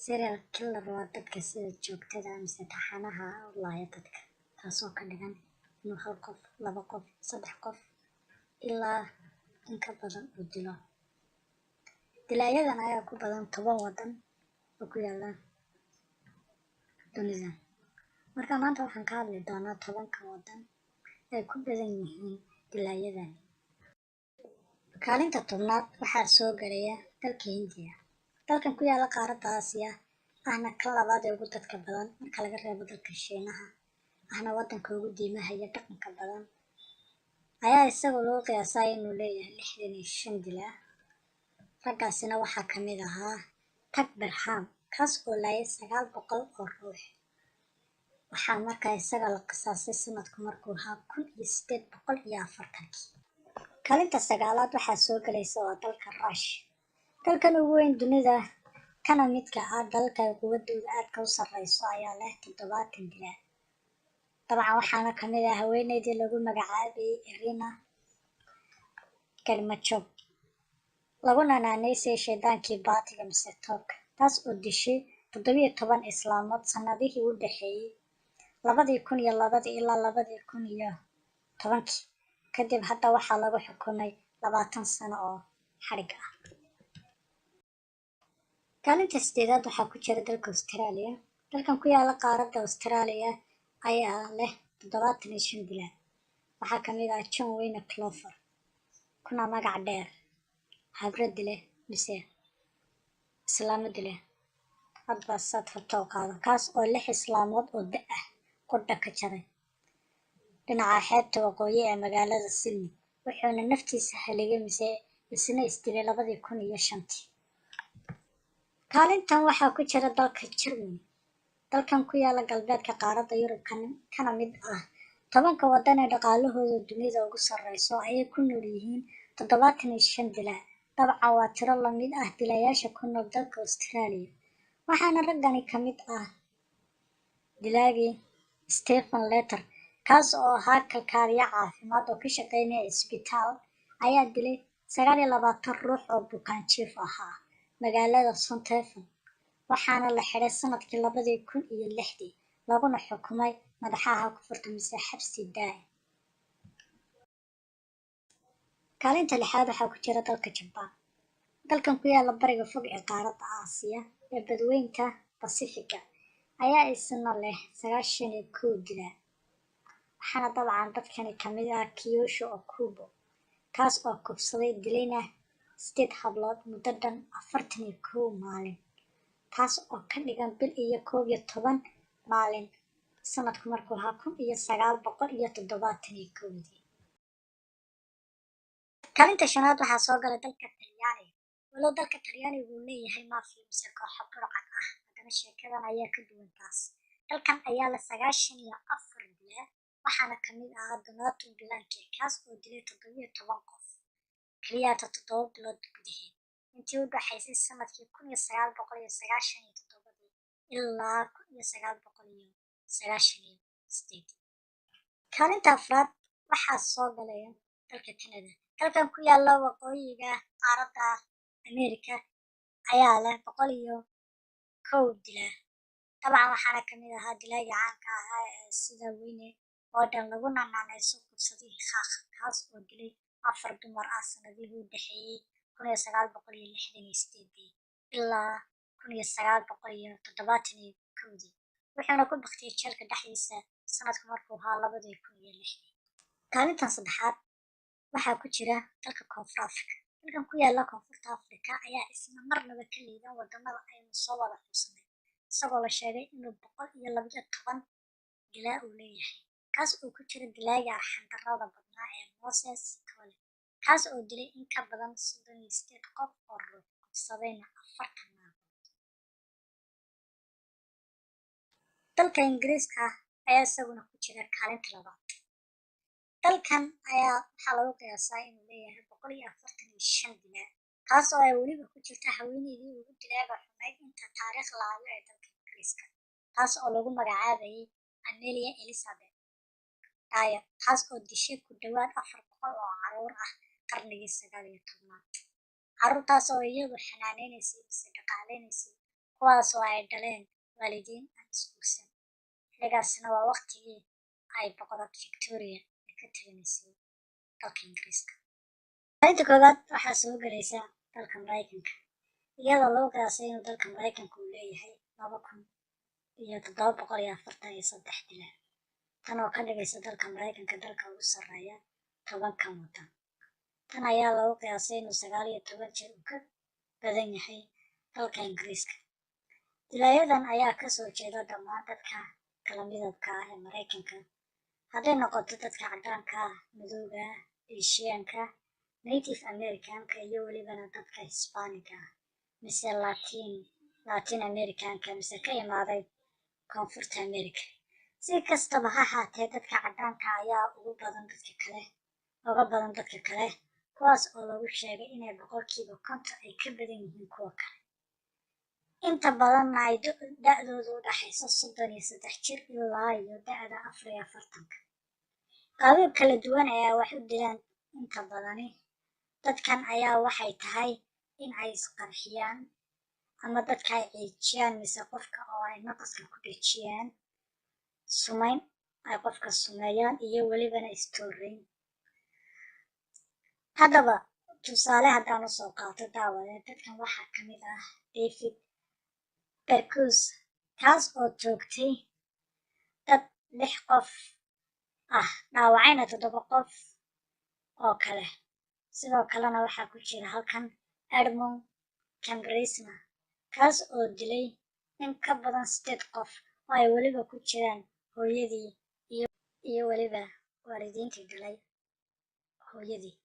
Serial killer waa dadka sida joogtada ah mise taxanaha u laaya dadka, taasoo ka dhigan inuu hal qof, laba qof, saddex qof ilaa in ka badan uu dilo. Dilaayadan ayaa ku badan 10 waddan oo ku yaala dunida. Marka maanta waxaan ka hadli doonaa 10ka waddan ay ku badan yihiin dilaayadan. Kaalinta 10aad waxaa soo galaya dalka Hindiya. Dalkan ku yaala qaaradda Aasiya ahna kan labaad ee ugu dadka badan marka laga reebo dalka Shiinaha, ahna waddanka ugu diimaha iyo dhaqanka badan, ayaa isagoo loo qiyaasaa inuu leeyahay 65 dilaa. Raggaasina waxaa ka mid ahaa Tag Berham, kaas oo laayay 900 oo ruux. Waxaa markaa isaga la qisaasay sanadku markuu ahaa 1840. Kaalinta 9aad waxaa soo galaysa waa dalka Ruushka. Dalkan ugu weyn dunida kana midka ah dalalka quwadooda aadka u sarreyso ayaa leh 70 dilaa. Dabcan waxaana ka mid ah haweeneydii lagu magacaabayay Irina Germachov, laguna naanaysay shaydaankii baatiga mise toobka, taas oo dishay 17 islaamood sanadihii u dhexeeyay 2002 ilaa 2010. Kadib hadda waxaa lagu xukumay 20 sano oo xarig ah. Kaalinta 8aad waxaa ku jira dalka Australia. Dalkan ku yaala qaaradda Australia ayaa leh 75 dilaa. Waxaa ka mid ah John Wayne Clover, kuna magac dheer habre dile mise islaamo dile, hadba saad rabto u qaado, kaas oo 6 islaamood oo da' ah qudha ka jaray dhinaca xeebta waqooyi ee magaalada Sydney, wuxuuna naftiisa haligay mise isna isdilay 2005. Kaalintan waxaa ku jira dalka Germany. Dalkan ku yaala galbeedka qaaradda Yurub kana mid ah 10ka waddan ee dhaqaalahooda dunida ugu sarreyso ayay ku nool yihiin 75 dilaa. Dabcan waa tiro la mid ah dilaayaasha ku nool dalka Australia. Waxaana raggani ka mid ah dilaagii Stephen Letter, kaas oo ahaa kalkaaliye caafimaad oo ka shaqeynaya isbitaal, ayaa dilay 29 ruux oo bukaan jiif ahaa magaalada Southampton. Waxaana la xiray sanadkii 2006 laguna xukumay madaxaha ku furta mise xabsi daa'im. Kaalinta 6aad waxaa ku jira dalka Jabbaan. Dalkan ku yaala bariga fog ee qaaradda Aasiya ee badweynta Basifiga ayaa isna leh 91 dilaa. Waxaana dabcan dadkani ka mid ah Kyosho Okubo, kaas oo kufsaday dilayna 8 hablood muddo dhan 41 maalin, taas oo ka dhigan bil iyo 11 maalin sanadku markuu ahaa 1971. Kaalinta 5aad waxaa soo galay dalka Talyaaniga. Walow dalka Talyaanigu uu leeyahay maafiya mise kooxo burcad ah, haddana sheekadan ayaa ka duwan taas. Dalkan ayaa leh 94 dilaa. Waxaana ka mid ahaa Donato Bianchi, kaas oo dilay 17 qof kaliya 7 bilood gudaheed intii u dhaxaysay sanadkii 1997 ilaa 1998. Kaalinta 4aad waxaa soo galaya dalka Canada. Dalkan ku yaala waqooyiga qaaradda Ameerika ayaa leh 101 dilaa. Dabcan waxaana ka mid ahaa dilaagii caanka ahaa ee sida weyne oo dhan laguna naanayso kufsadihii Khaakha, kaas oo dilay 4 dumar ah sanadihii u dhexeeyay 1968 ilaa 1971, wuxuuna ku baktiyay jeelka dhexdiisa sanadku markuu ahaa 2006. Kaalintan 3aad waxaa ku jira dalka Koonfur Afrika. Dalkan ku yaala Koonfurta Afrika ayaa isna marnaba ka liidan wadamada aynu soo wada xusanay, isagoo la sheegay inuu 112 dilaa uu leeyahay, kaas oo ku jira dilaagii arxan darrada badnaa ee Moses Sitole, kaas oo dilay in ka badan 38 qof oo ruux, kufsadayna 40 naagood. Dalka Ingiriiska ayaa isaguna ku jira kaalinta 2aad. Dalkan ayaa waxaa lagu qiyaasaa inuu leeyahay 145 dilaa, kaas oo ay weliba ku jirta haweeneydii ugu dilaaga xumayd inta taariikh la hayo ee dalka Ingiriiska, taas oo lagu magacaabayay Amelia Elizabeth Dyer, taas oo dishay ku dhawaad 400 oo caruur ah qarnigii 19aad. Caruurtaas oo iyadu xanaaneynaysay mise dhaqaaleynaysay kuwaas oo ay dhaleen waalidiin aan isguursan. Xilligaasna waa waqtigii ay boqorad Victoria ay ka talinaysay dalka Ingiriiska. Maalinta koowaad waxaa soo galaysa dalka Maraykanka iyadoo lagu qiyaasay inuu dalka Maraykanka uu leeyahay 2,743 dilaal, tan oo ka dhigaysa dalka Maraykanka dalka ugu sarreeya 10 waddan. Tan ayaa lagu qiyaasay inuu 19 jeer uu ka badan yahay dalka Ingiriiska. Dilaayadan ayaa kasoo jeeda dhammaan dadka kala midabka ah ee Maraykanka, hadday noqoto dadka caddaanka ah, madowga ah, Asiaanka, Native Americanka iyo welibana dadka Hispaniga ah mise Latin Americanka mise ka imaaday Koonfurta America. Si kastaba ha ahaatee, dadka caddaanka ayaa uga badan dadka kale, kuwaas oo lagu sheegay inay boqolkiiba 50 ay ka badan yihiin kuwa kale. Inta badanna ay da'doodu u dhaxayso 33 jir ilaa iyo da'da 44. Qaabab kala duwan ayaa wax u dilaan inta badani dadkan ayaa waxay tahay in ay isqarxiyaan ama dadka ay ciijiyaan mise qofka oo ay naqaska ku dhejiyaan, sumayn ay qofka sumeeyaan iyo welibana istooreyn. Haddaba tusaale haddaan usoo qaato daawade, dadkan waxaa ka mid ah David Berkowitz, kaas oo toogtay dad 6 qof ah, dhaawacayna 7 qof oo kale. Sidoo kalena waxaa ku jira halkan Edmund Kempersna, kaas oo dilay in ka badan 8 qof oo ay weliba ku jiraan hooyadii iyo weliba waalidiintii dhalay hooyadii.